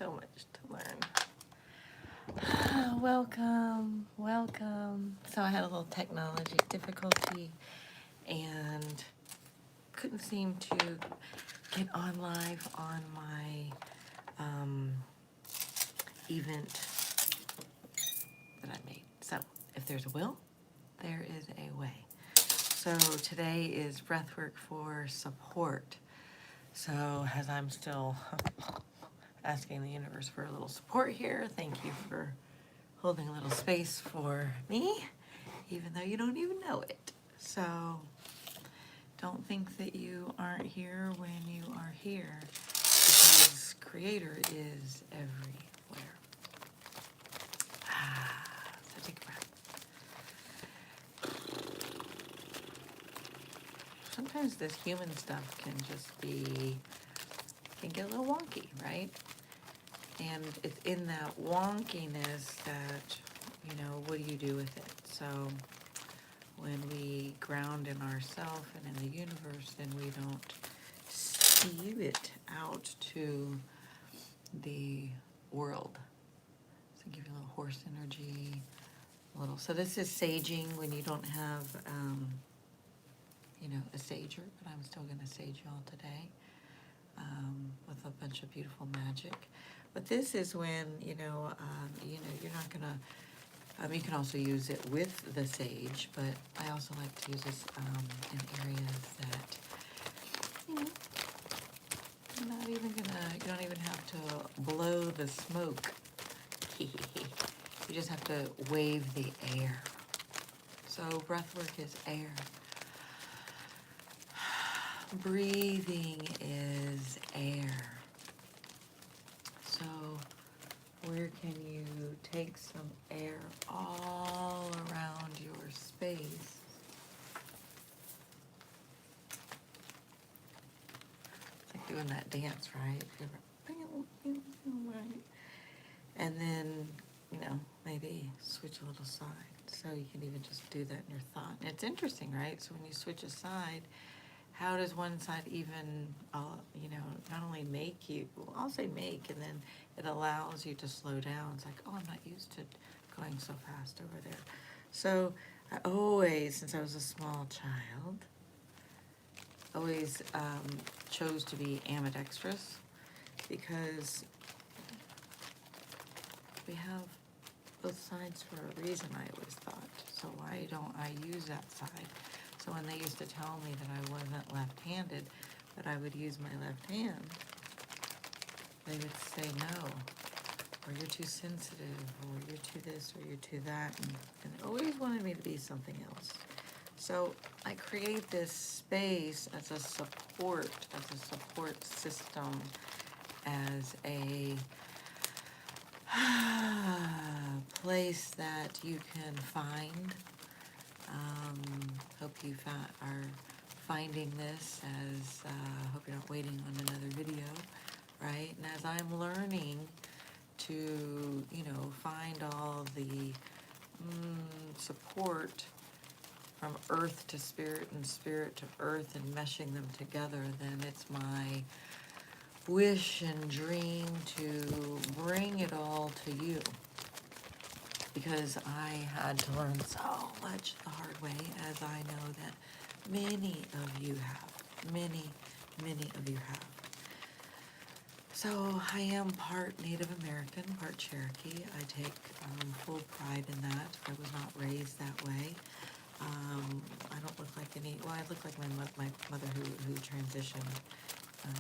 so much to learn. Welcome, welcome. So I had a little technology difficulty and couldn't seem to get on live on my event that I made. So if there's a will, there is a way. So today is Breathwork for Support. So as I'm still asking the universe for a little support here, thank you for holding a little space for me, even though you don't even know it. So don't think that you aren't here when you are here, because Creator is everywhere. So take a breath. Sometimes this human stuff can get a little wonky, right? And it's in that wonkiness that, what do you do with it? So when we ground in ourself and in the universe, then we don't spew it out to the world. So give you a little horse energy, so this is saging when you don't have, a sager, but I'm still going to sage y'all today with a bunch of beautiful magic. But this is when, you're not going to, you can also use it with the sage, but I also like to use this in areas that, you're not even you don't even have to blow the smoke. You just have to wave the air. So breathwork is air. Breathing is air. So where can you take some air all around your space? It's like doing that dance, right? And then, maybe switch a little side. So you can even just do that in your thought. And it's interesting, right? So when you switch a side, how does one side even, not only make you, I'll say make, and then it allows you to slow down. It's like, oh, I'm not used to going so fast over there. So I always, since I was a small child, always chose to be ambidextrous, because we have both sides for a reason, I always thought. So why don't I use that side? So when they used to tell me that I wasn't left-handed, but I would use my left hand, they would say no, or you're too sensitive, or you're too this, or you're too that, and they always wanted me to be something else. So I create this space as a support system, as a place that you can find. Hope you are finding this, as hope you're not waiting on another video, right? And as I'm learning to, find all the support from earth to spirit and spirit to earth and meshing them together, then it's my wish and dream to bring it all to you. Because I had to learn so much the hard way, as I know that many of you have. Many of you have. So I am part Native American, part Cherokee. I take full pride in that. I was not raised that way. I don't look like I look like my mother who transitioned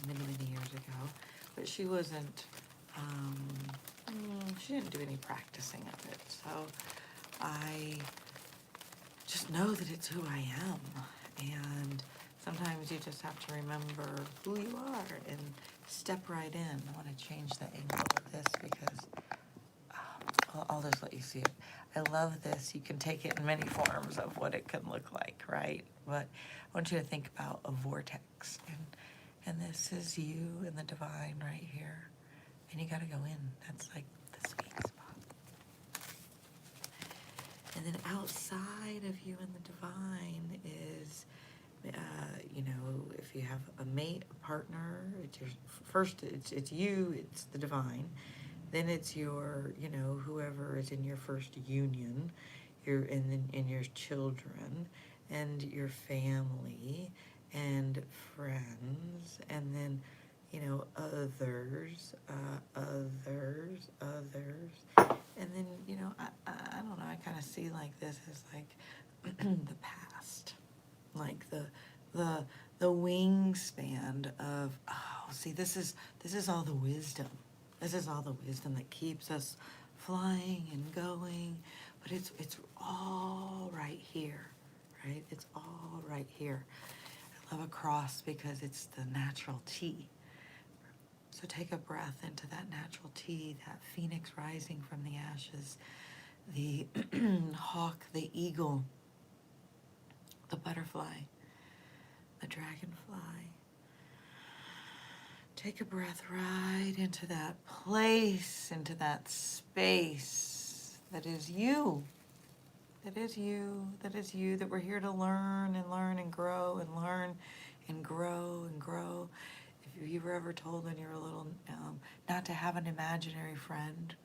many years ago. But she wasn't, she didn't do any practicing of it. So I just know that it's who I am. And sometimes you just have to remember who you are and step right in. I want to change the angle of this because I'll just let you see it. I love this. You can take it in many forms of what it can look like, right? But I want you to think about a vortex. And this is you and the divine right here. And you got to go in. That's like the sweet spot. And then outside of you and the divine is You know, if you have a mate, a partner, it's your first. It's you. It's the divine. Then it's your, you know, whoever is in your first union, and then in your children, and your family, and friends, and then, you know, others, and then, you know, I don't know. I kind of see like this as like the past, like the the wingspan of, oh, see, this is all the wisdom. This is all the wisdom that keeps us flying and going, but it's all right here, right? It's all right here. I love a cross because it's the natural tea. So take a breath into that natural tea, that phoenix rising from the ashes, the hawk, the eagle, the butterfly, the dragonfly. Take a breath right into that place, into that space that is you. That is you. That is you. That we're here to learn and learn and grow and learn and grow and grow. If you were ever told when you were little not to have an imaginary friend,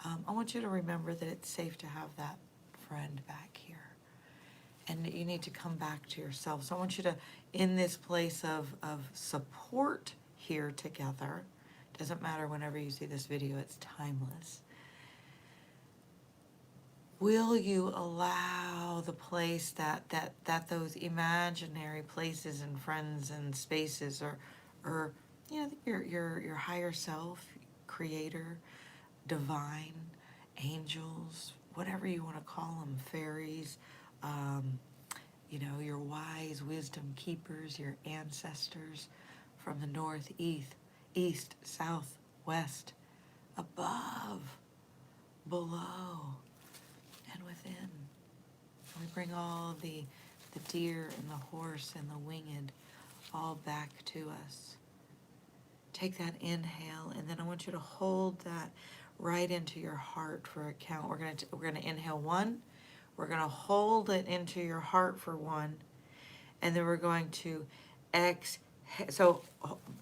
I want you to remember that it's safe to have that friend back here. And you need to come back to yourself. So I want you to, in this place of support here together, doesn't matter whenever you see this video, it's timeless. Will you allow the place that those imaginary places and friends and spaces or you know, your higher self, creator, divine, angels, whatever you want to call them, fairies, you know, your wise wisdom keepers, your ancestors from the north, east, south, west, above, below, and within. We bring all the deer and the horse and the winged all back to us. Take that inhale, and then I want you to hold that right into your heart for a count. We're gonna inhale 1. We're gonna hold it into your heart for 1, and then we're going to exhale. So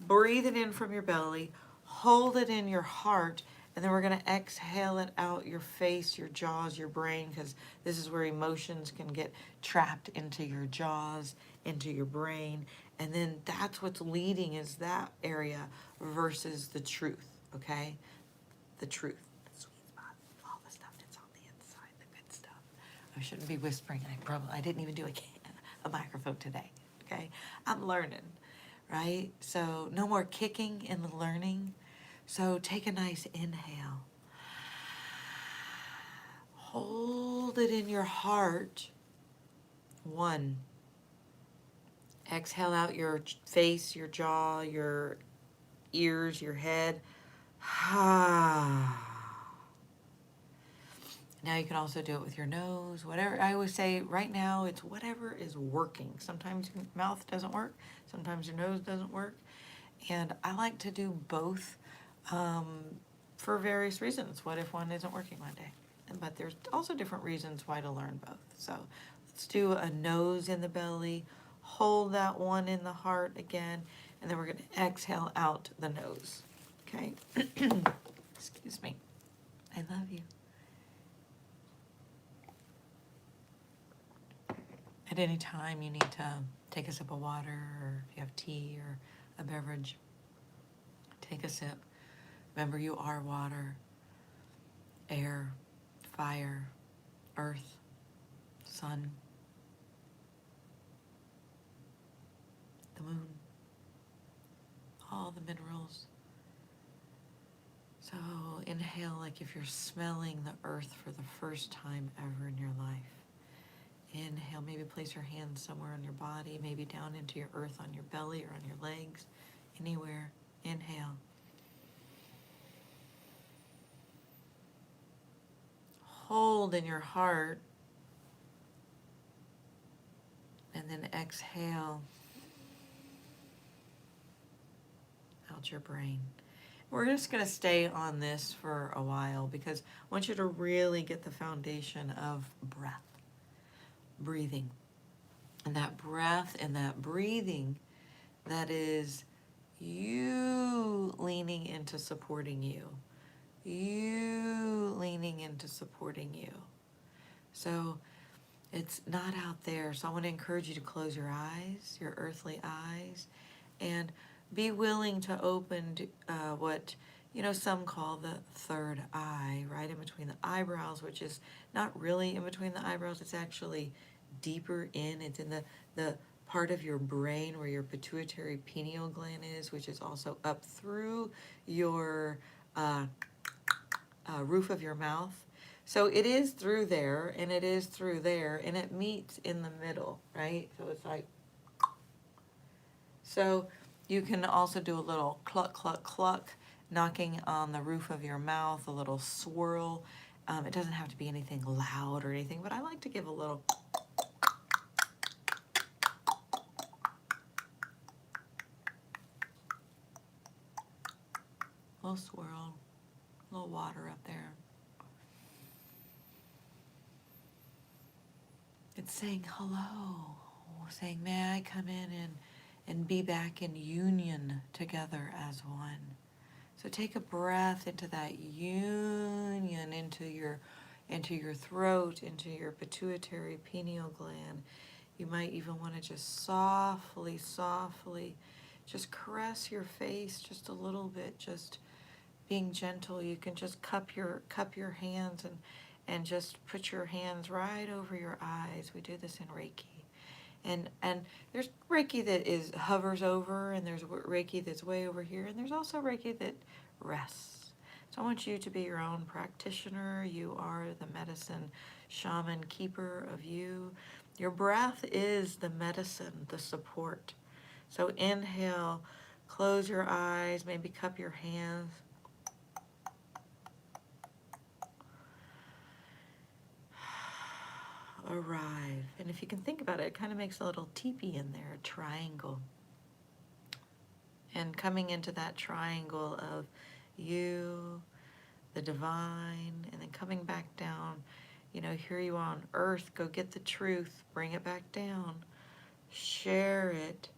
breathe it in from your belly, hold it in your heart, and then we're gonna exhale it out your face, your jaws, your brain, because this is where emotions can get trapped into your jaws, into your brain, and then that's what's leading is that area versus the truth, okay? The truth, the sweet spot, all the stuff that's on the inside, the good stuff. I shouldn't be whispering. I didn't even do a microphone today, okay? I'm learning, right? So no more kicking in the learning. So take a nice inhale. Hold it in your heart. 1. Exhale out your face, your jaw, your ears, your head. Now you can also do it with your nose, whatever. I always say right now it's whatever is working. Sometimes your mouth doesn't work, sometimes your nose doesn't work. And I like to do both for various reasons. What if one isn't working one day? But there's also different reasons why to learn both. So let's do a nose in the belly, hold that 1 in the heart again, and then we're going to exhale out the nose. Okay? Excuse me. I love you. At any time you need to take a sip of water, or if you have tea or a beverage, take a sip. Remember, you are water, air, fire, earth, sun, the moon, all the minerals. So inhale like if you're smelling the earth for the first time ever in your life. Inhale, maybe place your hands somewhere on your body, maybe down into your earth on your belly or on your legs, anywhere. Inhale. Hold in your heart, and then exhale out your brain. We're just going to stay on this for a while because I want you to really get the foundation of breath, breathing. And that breath and that breathing, that is you leaning into supporting you. You leaning into supporting you. So it's not out there. So I want to encourage you to close your eyes, your earthly eyes, and be willing to open what some call the third eye, right in between the eyebrows, which is not really in between the eyebrows. It's actually deeper in. It's in the part of your brain where your pituitary pineal gland is, which is also up through your roof of your mouth. So it is through there, and it is through there, and it meets in the middle, right? So it's like, so you can also do a little cluck, cluck, cluck, knocking on the roof of your mouth, a little swirl. It doesn't have to be anything loud or anything, but I like to give a little swirl, a little water up there. It's saying hello, saying, may I come in and be back in union together as one. So take a breath into that union, into your throat, into your pituitary pineal gland. You might even want to just softly, softly just caress your face just a little bit, just being gentle. You can just cup your hands and just put your hands right over your eyes. We do this in Reiki. And there's Reiki that hovers over, and there's Reiki that's way over here, and there's also Reiki that rests. So I want you to be your own practitioner. You are the medicine shaman keeper of you. Your breath is the medicine, the support. So inhale, close your eyes, maybe cup your hands. Arrive. And if you can think about it, it kind of makes a little teepee in there, a triangle. And coming into that triangle of you, the divine, and then coming back down. Here you are on earth. Go get the truth. Bring it back down. Share it.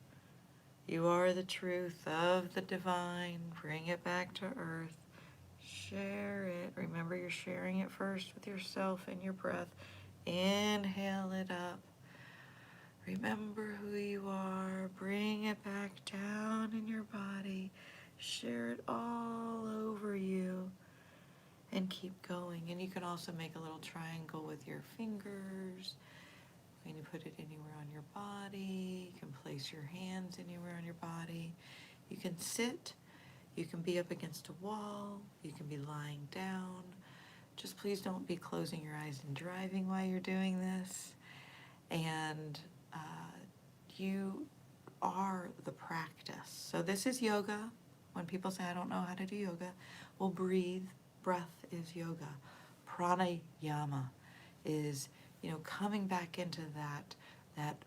You are the truth of the divine. Bring it back to earth. Share it. Remember, you're sharing it first with yourself and your breath. Inhale it up. Remember who you are. Bring it back down in your body. Share it all over you. And keep going. And you can also make a little triangle with your fingers. When you put it anywhere on your body. You can place your hands anywhere on your body. You can sit. You can be up against a wall. You can be lying down. Just please don't be closing your eyes and driving while you're doing this. And you are the practice. So this is yoga. When people say, I don't know how to do yoga, well, breathe. Breath is yoga. Pranayama is, coming back into that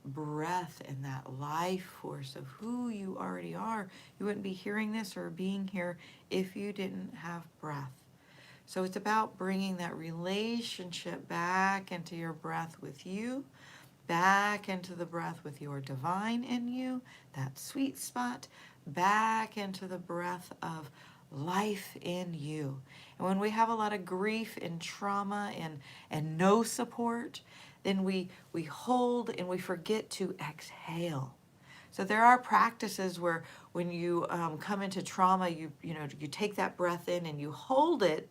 breath and that life force of who you already are. You wouldn't be hearing this or being here if you didn't have breath. So it's about bringing that relationship back into your breath with you, back into the breath with your divine in you, that sweet spot, back into the breath of life in you. And when we have a lot of grief and trauma and no support, then we hold and we forget to exhale. So there are practices where when you come into trauma, you take that breath in and you hold it,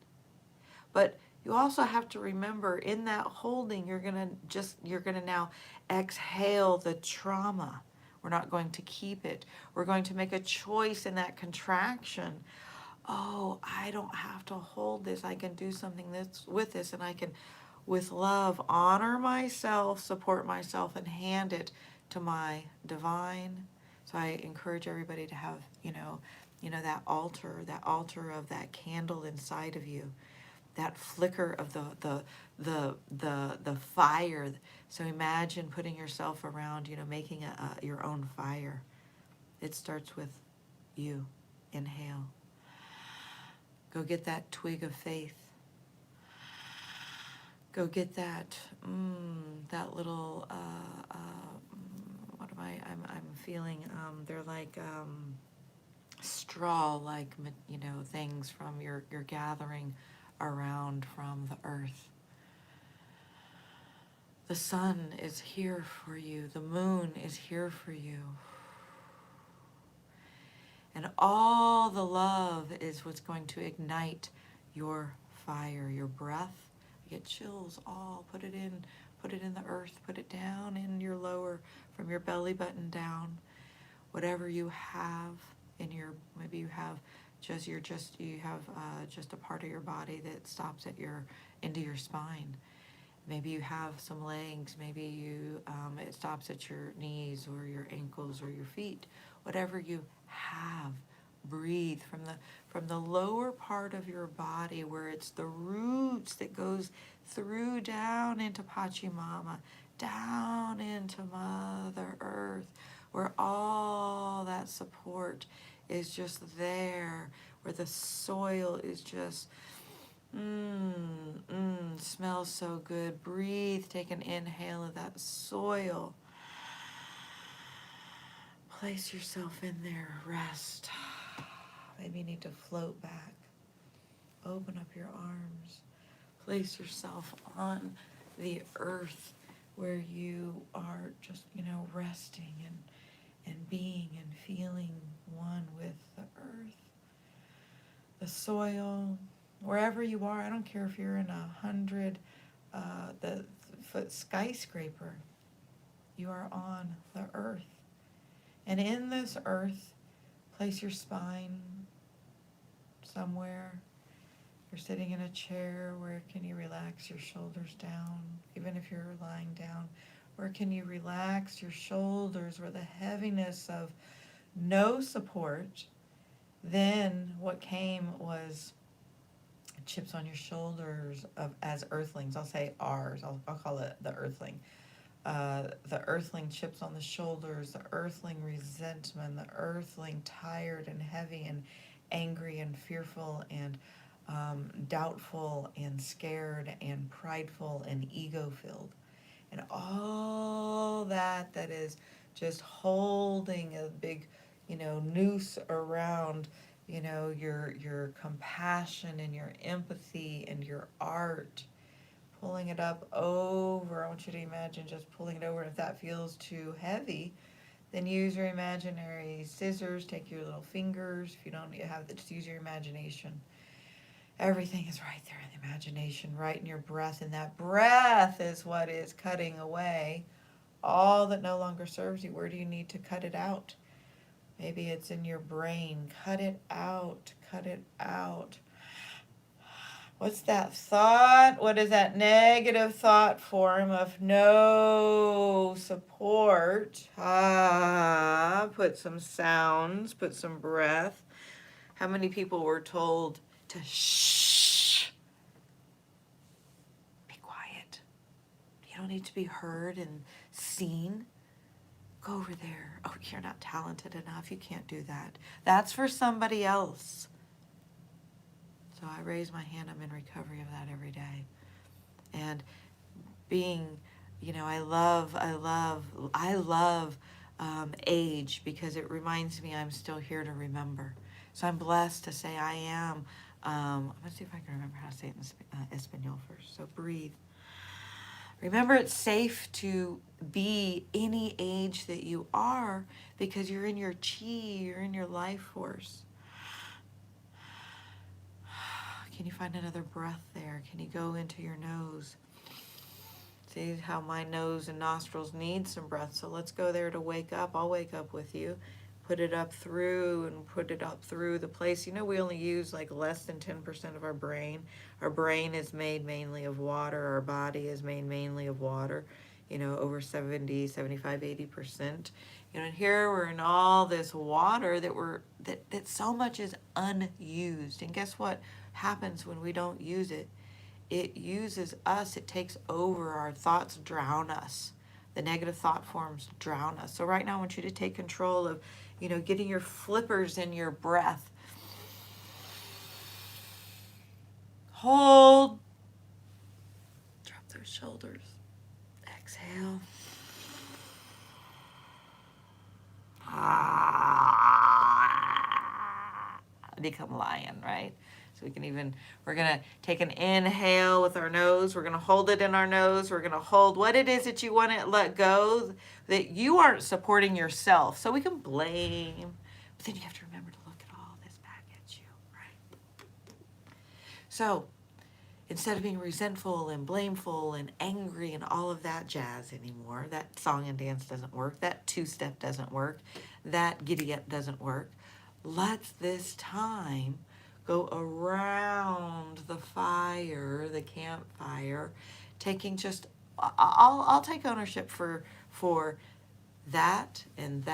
but you also have to remember in that holding, you're gonna now exhale the trauma. We're not going to keep it. We're going to make a choice in that contraction. Oh, I don't have to hold this. I can do something with this, and I can, with love, honor myself, support myself, and hand it to my divine. So I encourage everybody to have, that altar of that candle inside of you, that flicker of the fire. So imagine putting yourself around, making your own fire. It starts with you. Inhale. Go get that twig of faith. Go get that little I'm feeling, they're like straw, like, things from your gathering around from the earth. The sun is here for you. The moon is here for you. And all the love is what's going to ignite your fire, your breath. You get chills, all put it in the earth, put it down in your lower, from your belly button down. Whatever you have in your, maybe you have just a part of your body that stops at your, into your spine. Maybe you have some legs, maybe it stops at your knees or your ankles or your feet. Whatever you have, breathe from the lower part of your body, where it's the roots that goes through down into Pachamama, down into Mother Earth, where all that support is just there, where the soil is just smells so good. Breathe, take an inhale of that soil. Place yourself in there, rest. Maybe you need to float back. Open up your arms. Place yourself on the earth where you are just, resting and being and feeling one with the earth, the soil, wherever you are. I don't care if you're in 100-foot skyscraper. You are on the earth. And in this earth, place your spine somewhere. You're sitting in a chair. Where can you relax your shoulders down? Even if you're lying down, where can you relax your shoulders, where the heaviness of no support? Then what came was chips on your shoulders as earthlings. I'll say ours. I'll call it the earthling. The earthling chips on the shoulders, the earthling resentment, the earthling tired and heavy and angry and fearful and doubtful and scared and prideful and ego-filled. And all that is just holding a big, noose around, your compassion and your empathy and your art. Pulling it up over. I want you to imagine just pulling it over. If that feels too heavy, then use your imaginary scissors. Take your little fingers. If you don't have that, just use your imagination. Everything is right there in the imagination, right in your breath. And that breath is what is cutting away all that no longer serves you. Where do you need to cut it out? Maybe it's in your brain. Cut it out. Cut it out. What's that thought? What is that negative thought form of no support? Put some sounds, put some breath. How many people were told to shh? Be quiet. You don't need to be heard and seen. Go over there. Oh, you're not talented enough. You can't do that. That's for somebody else. So I raise my hand. I'm in recovery of that every day. And being, I love age, because it reminds me I'm still here to remember. So I'm blessed to say I am. Let's see if I can remember how to say it in Espanol first. So breathe. Remember, it's safe to be any age that you are, because you're in your chi, you're in your life force. Can you find another breath there? Can you go into your nose? See how my nose and nostrils need some breath. So let's go there to wake up. I'll wake up with you. Put it up through and put it up through the place. We only use like less than 10% of our brain. Our brain is made mainly of water. Our body is made mainly of water. Over 70, 75, 80%. And here we're in all this water that so much is unused. And guess what happens when we don't use it? It uses us. It takes over. Our thoughts drown us. The negative thought forms drown us. So right now I want you to take control of, getting your flippers in your breath. Hold. Drop those shoulders. Exhale. become lion, right? So we're going to take an inhale with our nose. We're going to hold it in our nose. We're going to hold what it is that you want to let go, that you aren't supporting yourself. So we can blame, but then you have to remember to look at all this back at you, right? So instead of being resentful and blameful and angry and all of that jazz anymore, that song and dance doesn't work, that two-step doesn't work, that giddy-up doesn't work. Let's this time go around the fire, the campfire, taking just, I'll take ownership for that and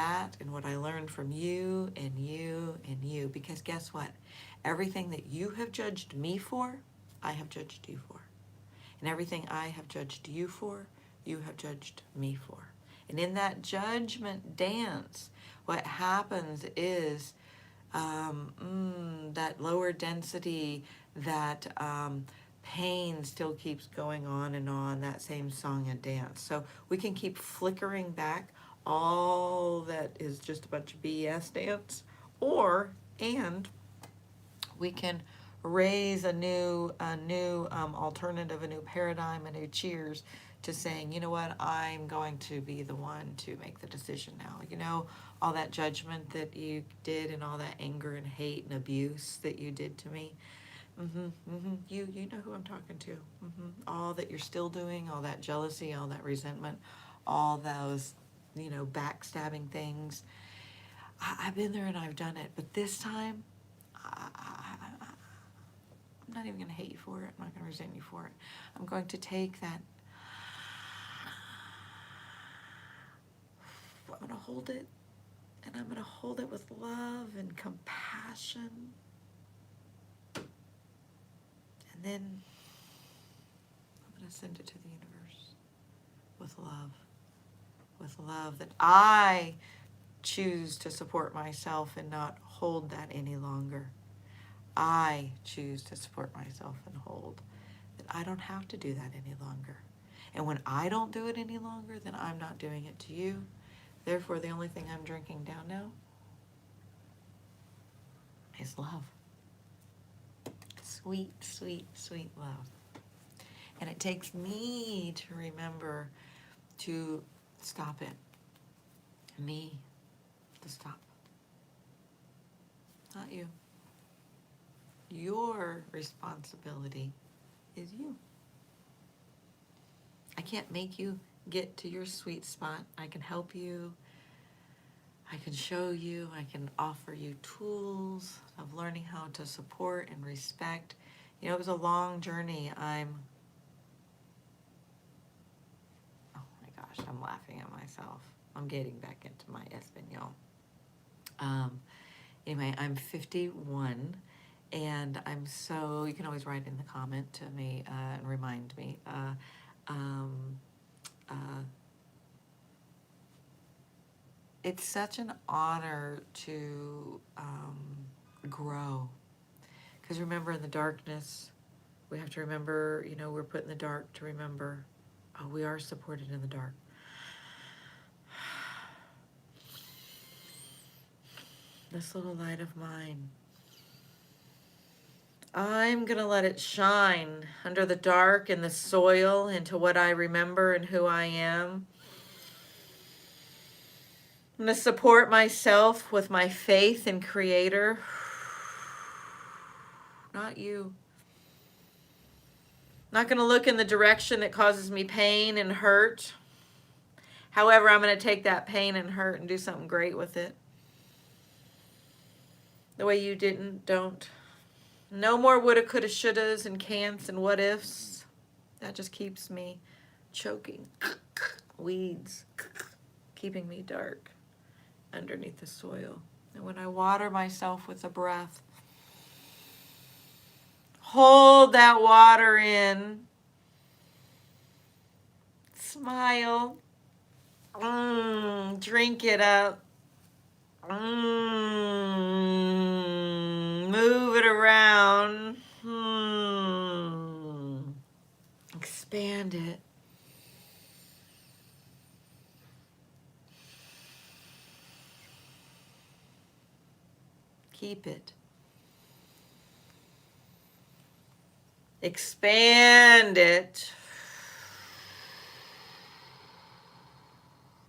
what I learned from you and you and you, because guess what? Everything that you have judged me for, I have judged you for. And everything I have judged you for, you have judged me for. And in that judgment dance, what happens is that lower density, that pain still keeps going on, that same song and dance. So we can keep flickering back all that is just a bunch of BS dance, and we can raise a new alternative, a new paradigm, a new cheers to saying, you know what, I'm going to be the one to make the decision now. You know, all that judgment that you did and all that anger and hate and abuse that you did to me. You know who I'm talking to. All that you're still doing, all that jealousy, all that resentment, all those, backstabbing things. I've been there and I've done it. But this time, I'm not even going to hate you for it. I'm not going to resent you for it. I'm going to take that. I'm going to hold it. And I'm going to hold it with love and compassion. And then I'm going to send it to the universe with love. With love that I choose to support myself and not hold that any longer. I choose to support myself and hold that I don't have to do that any longer. And when I don't do it any longer, then I'm not doing it to you. Therefore, the only thing I'm drinking down now is love. Sweet, sweet, sweet love. And it takes me to remember to stop it. Me to stop. Not you. Your responsibility is you. I can't make you get to your sweet spot. I can help you. I can show you. I can offer you tools of learning how to support and respect. It was a long journey. Oh my gosh, I'm laughing at myself. I'm getting back into my Espanol. Anyway, I'm 51. And you can always write in the comment to me and remind me. It's such an honor to grow. Because remember, in the darkness, we have to remember, we're put in the dark to remember, we are supported in the dark. This little light of mine, I'm going to let it shine under the dark and the soil into what I remember and who I am. I'm going to support myself with my faith in Creator. Not you. Not going to look in the direction that causes me pain and hurt. However, I'm going to take that pain and hurt and do something great with it. The way you don't. No more woulda, coulda, shouldas, and can'ts and what ifs. That just keeps me choking. Weeds. Keeping me dark underneath the soil. And when I water myself with a breath, hold that water in. Smile. Drink it up. Move it around. Expand it. keep it. Expand it.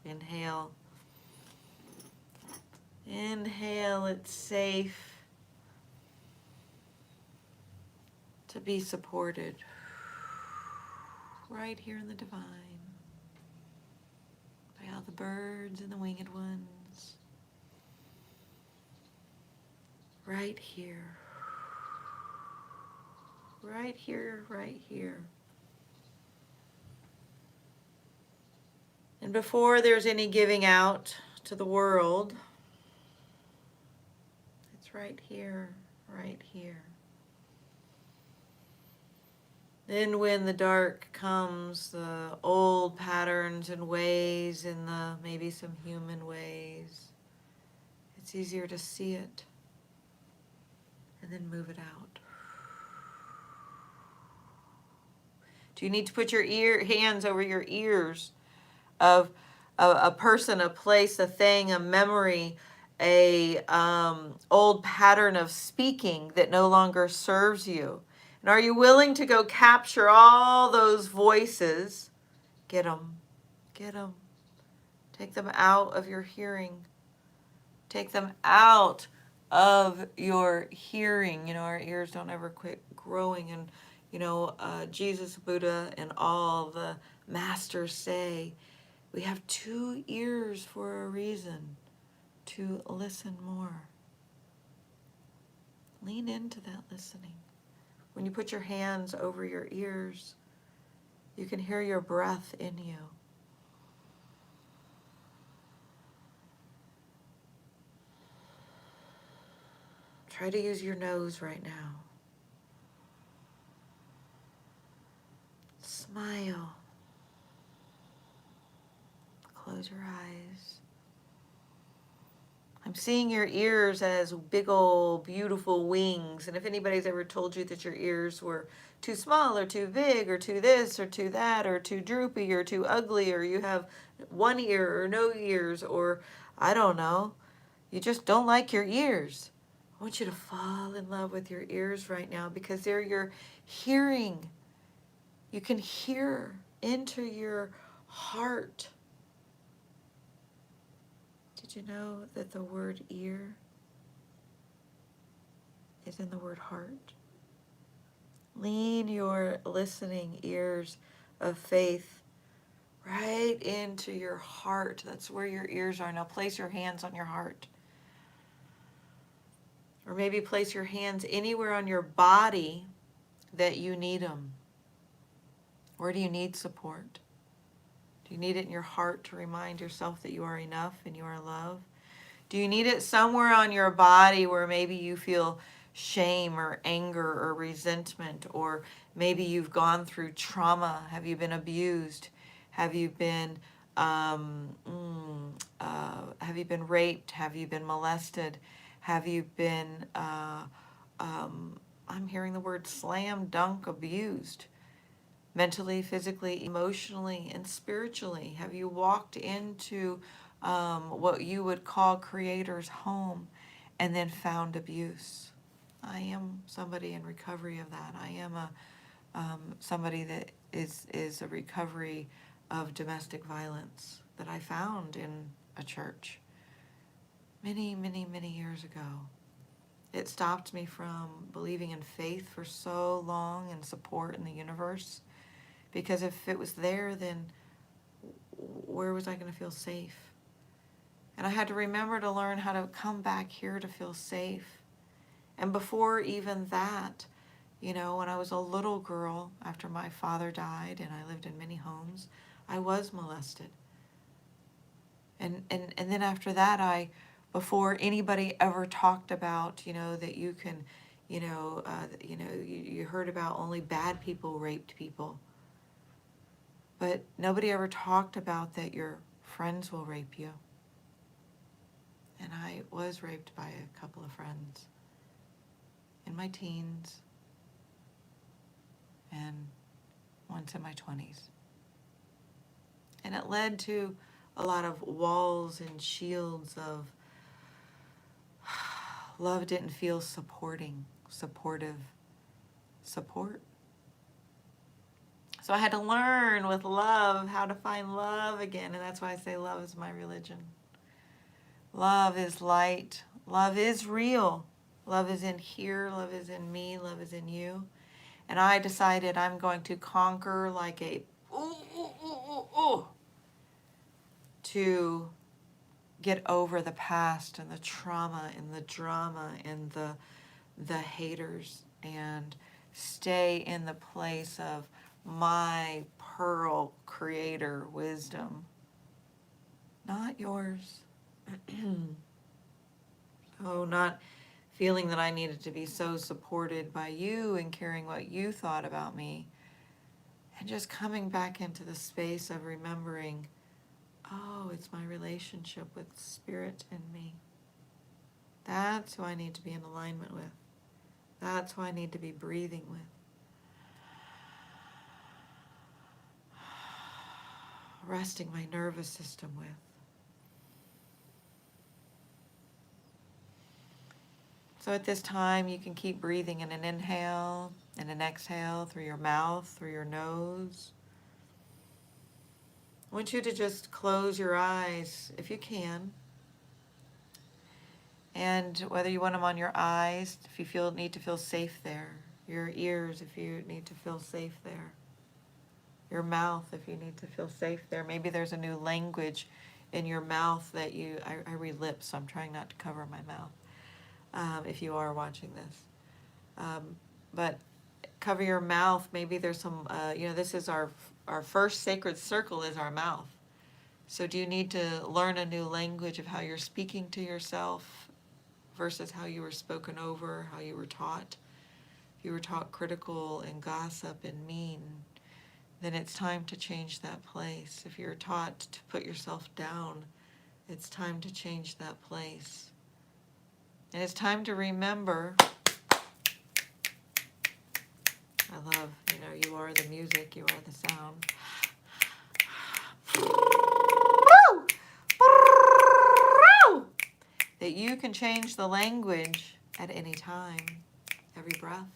Inhale. Inhale, it's safe to be supported right here in the divine by all the birds and the winged ones. Right here. Right here, right here. And before there's any giving out to the world, it's right here, right here. Then when the dark comes, the old patterns and ways and the maybe some human ways, it's easier to see it and then move it out. Do you need to put your hands over your ears of a person, a place, a thing, a memory, a old pattern of speaking that no longer serves you? And are you willing to go capture all those voices? Get them. Get them. Take them out of your hearing. Take them out of your hearing. You know, our ears don't ever quit growing. And, you know, Jesus, Buddha, and all the masters say, we have 2 ears for a reason, to listen more. Lean into that listening. When you put your hands over your ears, you can hear your breath in you. Try to use your nose right now. Smile. Close your eyes. I'm seeing your ears as big old beautiful wings. And if anybody's ever told you that your ears were too small or too big or too this or too that or too droopy or too ugly, or you have one ear or no ears, or I don't know, you just don't like your ears, I want you to fall in love with your ears right now, because they're your hearing. You can hear into your heart. Did you know that the word ear is in the word heart? Lean your listening ears of faith right into your heart. That's where your ears are. Now place your hands on your heart. Or maybe place your hands anywhere on your body that you need them. Where do you need support? Do you need it in your heart to remind yourself that you are enough and you are loved? Do you need it somewhere on your body where maybe you feel shame or anger or resentment, or maybe you've gone through trauma? Have you been abused? Have you been raped? Have you been molested? Have you been I'm hearing the word slam dunk abused? Mentally, physically, emotionally, and spiritually? Have you walked into what you would call Creator's home and then found abuse? I am somebody in recovery of that. I am somebody that is a recovery of domestic violence that I found in a church many, many, many years ago. It stopped me from believing in faith for so long and support in the universe. Because if it was there, then where was I going to feel safe? And I had to remember to learn how to come back here to feel safe. And before even that, you know, when I was a little girl, after my father died and I lived in many homes, I was molested. And then after that, before anybody ever talked about, you know, that you can, you heard about only bad people raped people. But nobody ever talked about that your friends will rape you. And I was raped by a couple of friends in my teens and once in my 20s. And it led to a lot of walls and shields of Love didn't feel supportive support. So I had to learn with love how to find love again. And that's why I say love is my religion. Love is light. Love is real. Love is in here. Love is in me. Love is in you. And I decided I'm going to conquer like a to get over the past and the trauma and the drama and the haters and stay in the place of my pearl creator wisdom, not yours. So not feeling that I needed to be so supported by you and caring what you thought about me, and just coming back into the space of remembering, oh, it's my relationship with spirit in me. That's who I need to be in alignment with. That's who I need to be breathing with. Resting my nervous system with. So at this time, you can keep breathing in an inhale and an exhale through your mouth, through your nose. I want you to just close your eyes if you can. And whether you want them on your eyes, if you need to feel safe there. Your ears, if you need to feel safe there. Your mouth, if you need to feel safe there. Maybe there's a new language in your mouth that I read lips, so I'm trying not to cover my mouth if you are watching this. But cover your mouth. Maybe there's some, this is our first sacred circle is our mouth. So do you need to learn a new language of how you're speaking to yourself versus how you were spoken over, how you were taught? If you were taught critical and gossip and mean, then it's time to change that place. If you're taught to put yourself down, it's time to change that place. And it's time to remember, I love, you are the music, you are the sound. That you can change the language at any time, every breath,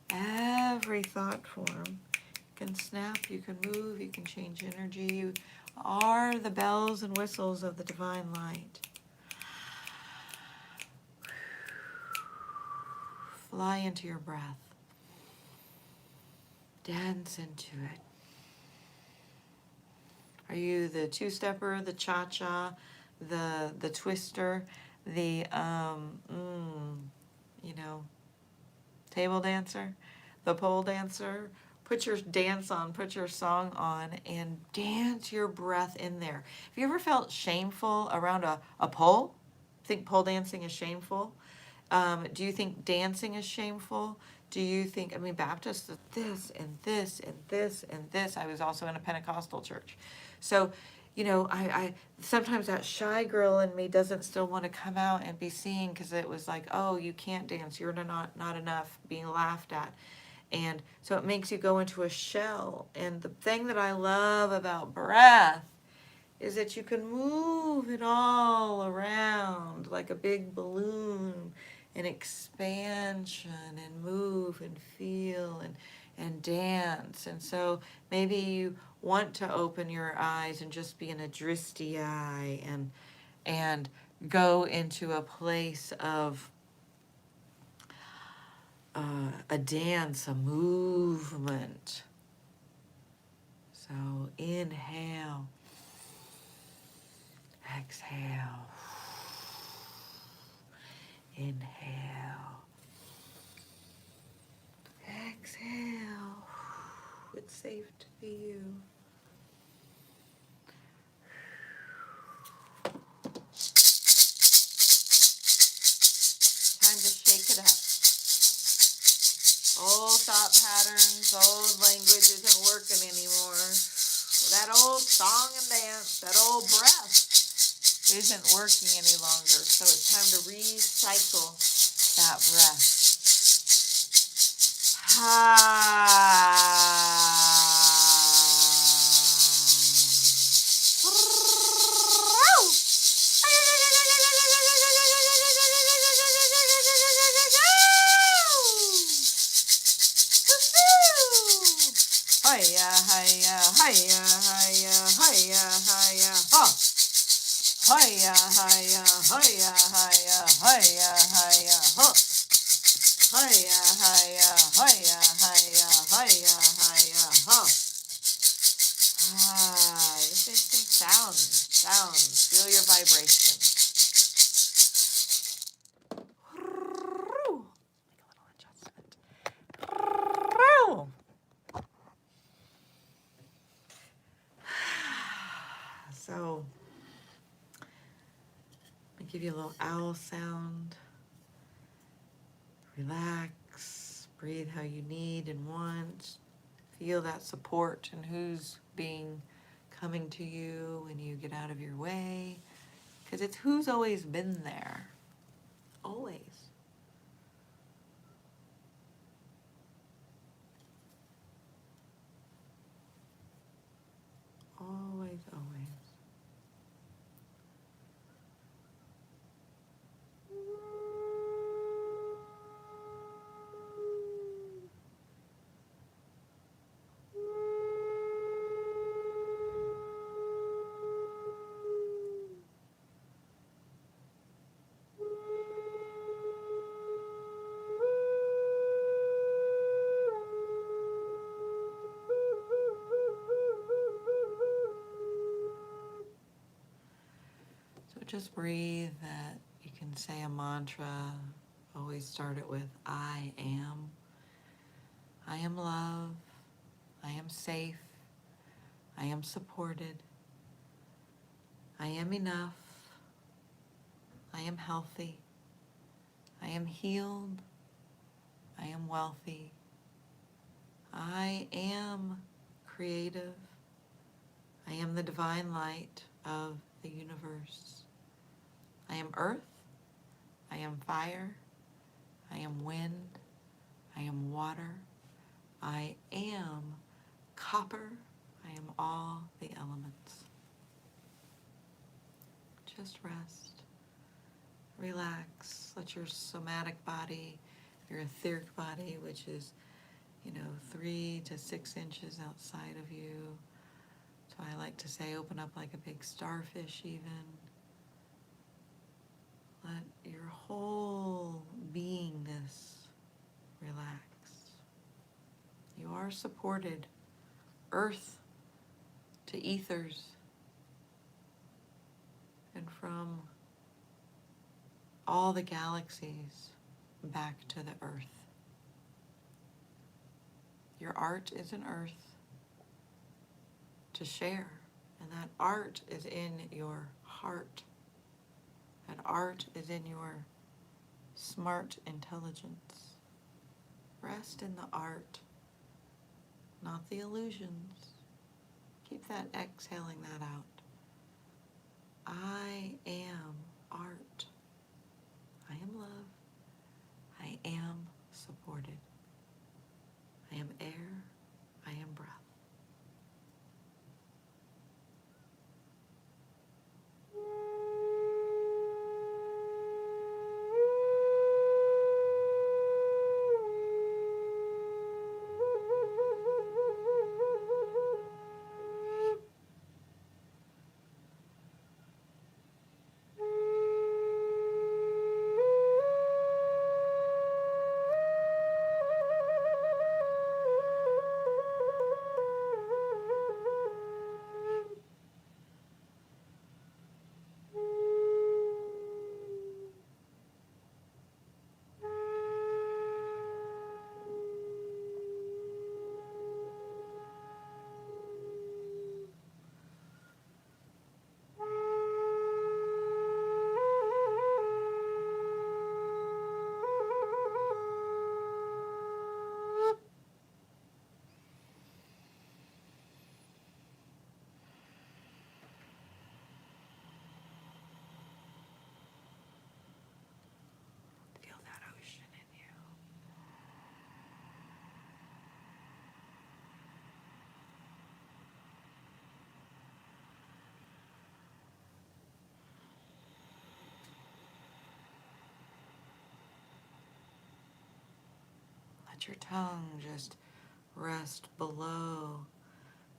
every thought form. You can snap, you can move, you can change energy. You are the bells and whistles of the divine light. Fly into your breath. Dance into it. Are you the two-stepper, the cha-cha, the twister, the table dancer, the pole dancer? Put your dance on, put your song on, and dance your breath in there. Have you ever felt shameful around a pole? Think pole dancing is shameful? Do you think dancing is shameful? Do you think, Baptists, this and this and this and this. I was also in a Pentecostal church. So, I sometimes that shy girl in me doesn't still want to come out and be seen because it was like, oh, you can't dance. You're not enough, being laughed at. And so it makes you go into a shell. And the thing that I love about breath is that you can move it all around like a big balloon, and expansion, and move and feel and dance. And so maybe you want to open your eyes and just be in a dristy eye and go into a place of a dance, a movement. So inhale, exhale, inhale, exhale. It's safe to be you. Time to shake it up. Old thought patterns, old language isn't working anymore. That old song and dance, that old breath isn't working any longer. So it's time to recycle that breath. hiya, hiya, hiya, hiya, hiya, hiya, ha. Hiya, hiya, hiya, hiya, hiya, hiya, ha. Hiya, hiya, hiya, hiya, hiya, hiya, ha. Just make some sounds. Feel your vibration. Make a little adjustment. So, I'll give you a little owl sound. Relax, breathe how you need and want. Feel that support and who's coming to you when you get out of your way. Because it's who's always been there. Always. Always, always. So just breathe that you can say a mantra. Always start it with I am. I am love. I am safe. I am supported. I am enough. I am healthy. I am healed. I am wealthy. I am creative. I am the divine light of the universe. I am earth. I am fire. I am wind. I am water. I am copper. I am all the elements. Just rest. Relax. Let your somatic body, your etheric body, which is 3 to 6 inches outside of you. So I like to say open up like a big starfish even. Let your whole beingness relax. You are supported. Earth to ethers. And from all the galaxies back to the earth. Your art is an earth to share, and that art is in your heart. That art is in your smart intelligence. Rest in the art, not the illusions. Keep that exhaling that out. I am art. I am love. I am supported. I am air. I am breath. Feel that ocean in you. Let your tongue just rest below,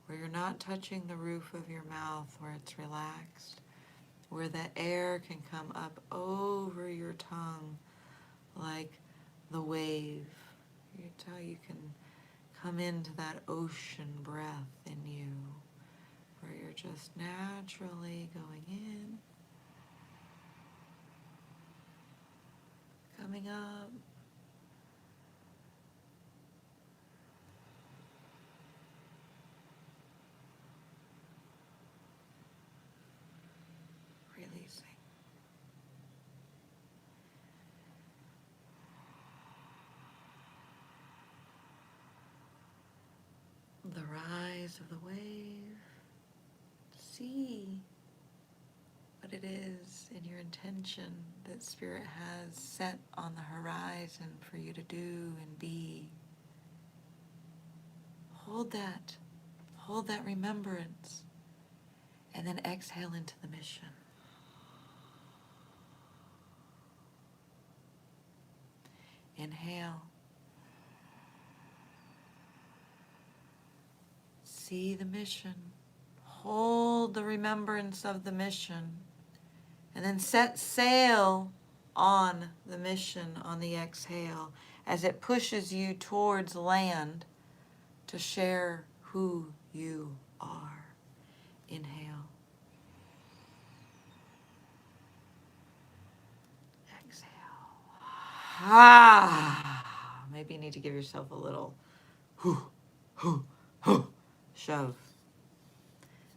where you're not touching the roof of your mouth, where it's relaxed, where the air can come up over your tongue like the wave. It's how you can come into that ocean breath in you, where you're just naturally going in, coming up, releasing. The rise of the wave. See what it is in your intention that Spirit has set on the horizon for you to do and be. Hold that remembrance, and then exhale into the mission. Inhale. See the mission. Hold the remembrance of the mission. And then set sail on the mission on the exhale as it pushes you towards land to share who you are. Inhale. Exhale. Maybe you need to give yourself a little shove.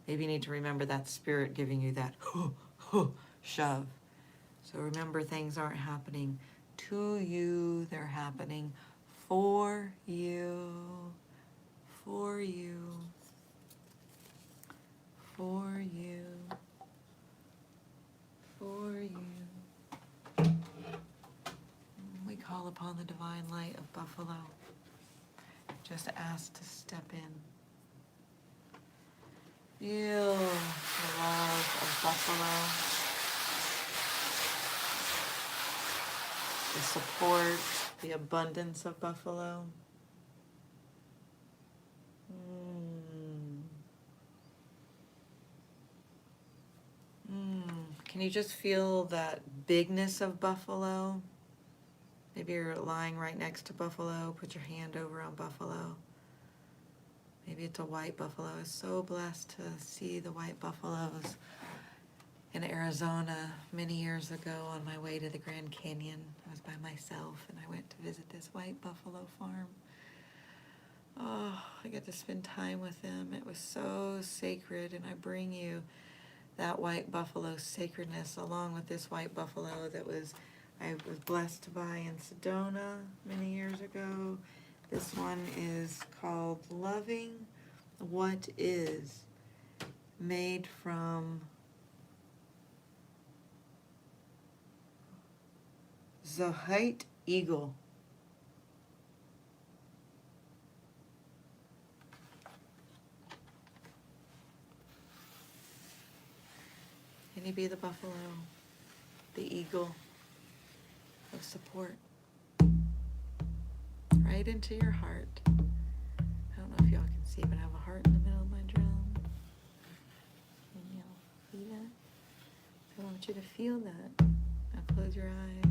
Maybe you need to remember that Spirit giving you that shove. So remember, things aren't happening to you, they're happening for you, for you, for you, for you. We call upon the divine light of Buffalo. Just ask to step in. Feel the love of Buffalo, the support, the abundance of Buffalo. Can you just feel that bigness of Buffalo? Maybe you're lying right next to Buffalo. Put your hand over on Buffalo. Maybe it's a white buffalo. I was so blessed to see the white buffaloes in Arizona many years ago on my way to the Grand Canyon. I was by myself and I went to visit this white buffalo farm. Oh, I got to spend time with them. It was so sacred, and I bring you that white buffalo sacredness along with this white buffalo that I was blessed to buy in Sedona many years ago. This one is called Loving What Is, made from Zohite eagle. Can you be the buffalo, the eagle of support? Right into your heart. I don't know if y'all can see, but I have a heart in the middle of my drum. Can y'all see that? I want you to feel that. Now close your eyes.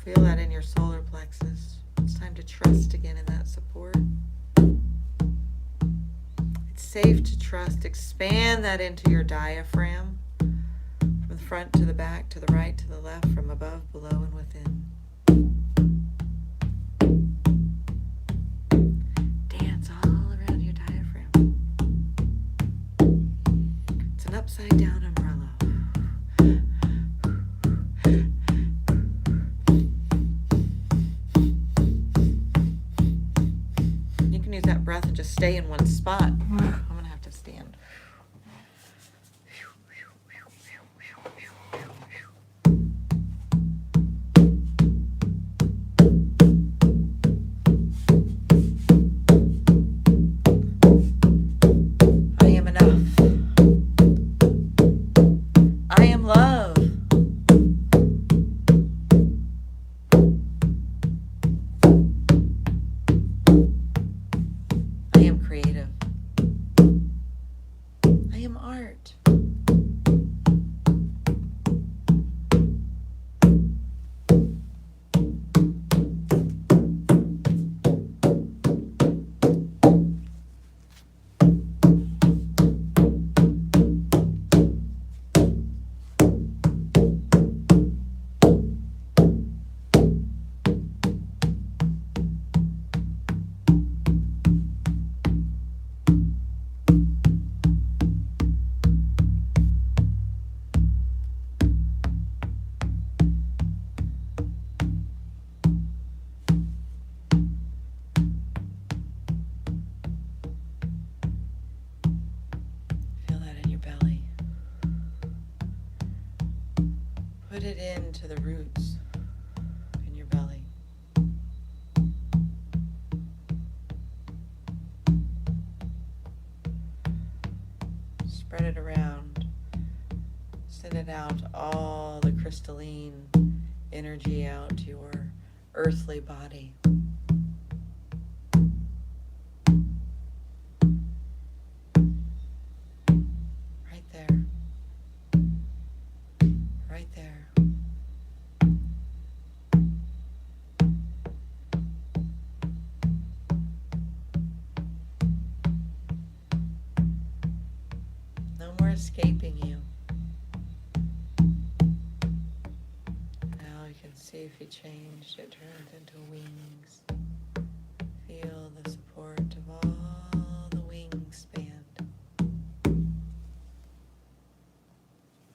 Feel that in your solar plexus. It's time to trust again in that support. It's safe to trust. Expand that into your diaphragm. From the front to the back, to the right, to the left, from above, below, and within. Dance all around your diaphragm. It's an upside down umbrella. You can use that breath and just stay in one spot. I'm going to have to stand. Put it into the roots in your belly. Spread it around. Send it out, all the crystalline energy out to your earthly body. Right there. Right there. No more escaping you. Now you can see if you changed, it turns into wings. Feel the support of all the wingspan.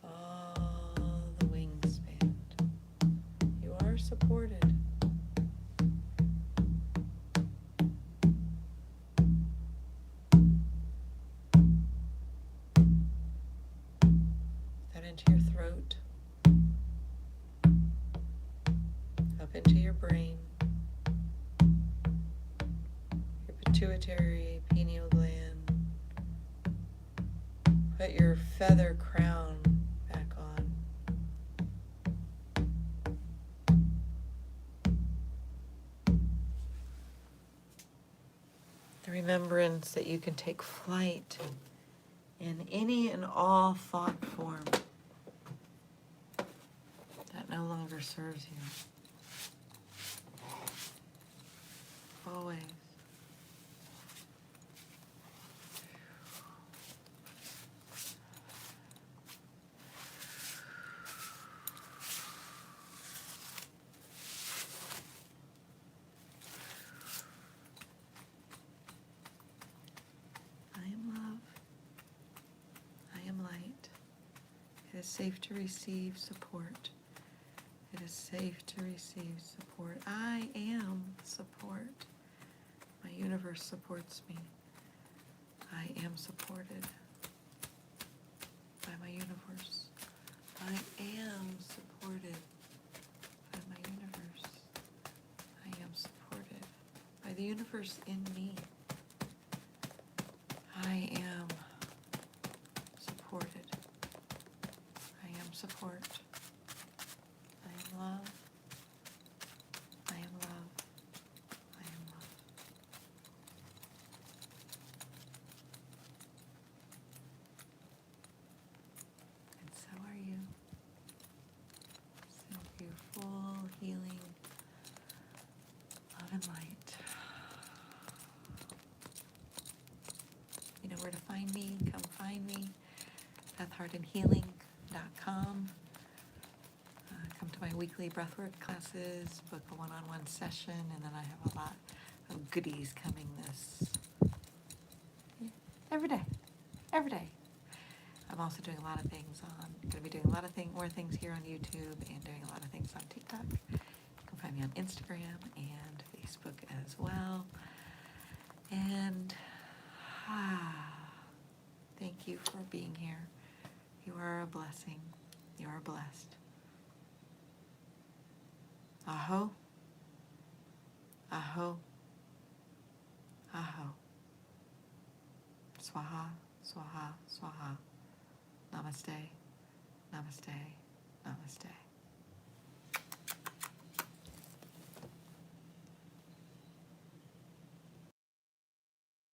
All the wingspan. You are supported. That into your throat. Up into your brain. Your pituitary, pineal gland. Put your feather crown back on. The remembrance that you can take flight in any and all thought form that no longer serves you. Always. I am love. I am light. It is safe to receive support. It is safe to receive support. I am support. My universe supports me. I am supported by my universe. I am supported by my universe. I am supported by the universe in me. I am supported. I am support. I am love. I am love. I am love. And so are you. Send you full healing, love and light. You know where to find me. Come find me. BethHardenHealing.com. Come to my weekly breathwork classes, book a one-on-one session, and then I have a lot of goodies coming every day. Every day. I'm also doing a lot of things going to be doing a lot of more things here on YouTube and doing a lot of things on TikTok. You can find me on Instagram and Facebook as well. And thank you for being here. You are a blessing. You are blessed. Aho. Aho. Aho. Swaha, swaha, swaha. Namaste. Namaste. Namaste.